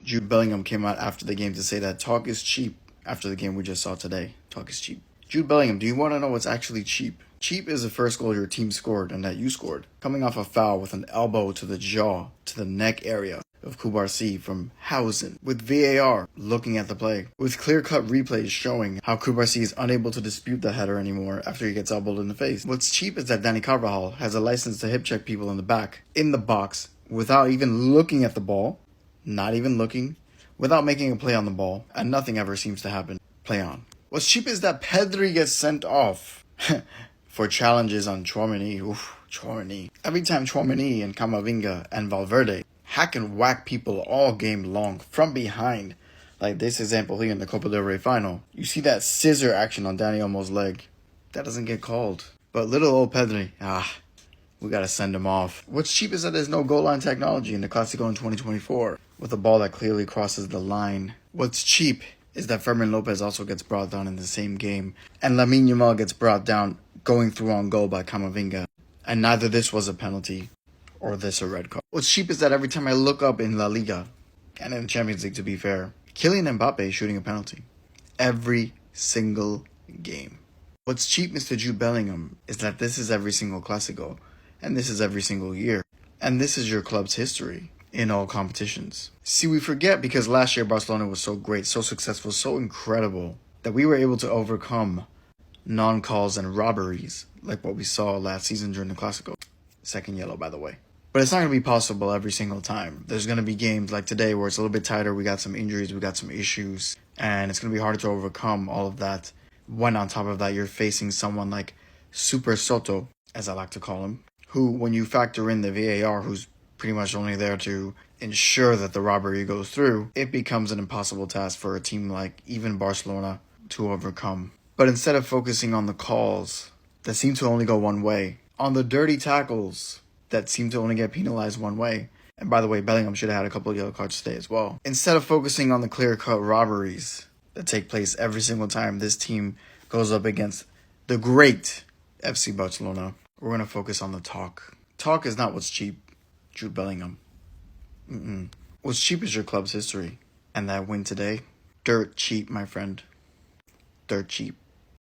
Jude Bellingham came out after the game to say that talk is cheap after the game we just saw today. Talk is cheap. Jude Bellingham, do you want to know what's actually cheap? Cheap is the first goal your team scored and that you scored, coming off a foul with an elbow to the jaw, to the neck area of Kubarsi from Hausen, with VAR looking at the play, with clear-cut replays showing how Kubarsi is unable to dispute the header anymore after he gets elbowed in the face. What's cheap is that Danny Carvajal has a license to hip-check people in the back, in the box, without even looking at the ball, not even looking, without making a play on the ball, and nothing ever seems to happen. Play on. What's cheap is that Pedri gets sent off for challenges on Tchouaméni. Oof, Tchouaméni. Every time Tchouaméni and Camavinga and VARdrid hack and whack people all game long from behind, like this example here in the Copa del Rey final, you see that scissor action on Dani Olmo's leg. That doesn't get called. But little old Pedri, we gotta send him off. What's cheap is that there's no goal line technology in the Clásico in 2024, with a ball that clearly crosses the line. What's cheap is that Fermin Lopez also gets brought down in the same game, and Lamine Yamal gets brought down going through on goal by Camavinga, and neither this was a penalty or this a red card. What's cheap is that every time I look up in LALIGA, and in the Champions League to be fair, Kylian Mbappe is shooting a penalty. Every single game. What's cheap, Mr. Jude Bellingham, is that this is every single Clásico, and this is every single year, and this is your club's history in all competitions. See, we forget because last year Barcelona was so great, so successful, so incredible, that we were able to overcome non-calls and robberies like what we saw last season during the Clásico. Second yellow, by the way. But it's not going to be possible every single time. There's going to be games like today where it's a little bit tighter, we got some injuries, we got some issues, and it's going to be harder to overcome all of that. When on top of that, you're facing someone like Super Soto, as I like to call him, who, when you factor in the VAR, who's pretty much only there to ensure that the robbery goes through, it becomes an impossible task for a team like even Barcelona to overcome. But instead of focusing on the calls that seem to only go one way, on the dirty tackles that seem to only get penalized one way, and by the way, Bellingham should have had a couple of yellow cards today as well, instead of focusing on the clear-cut robberies that take place every single time this team goes up against the great FC Barcelona, we're going to focus on the talk. Talk is not what's cheap, Jude Bellingham. What's cheap is your club's history. And that win today, dirt cheap, my friend. Dirt cheap.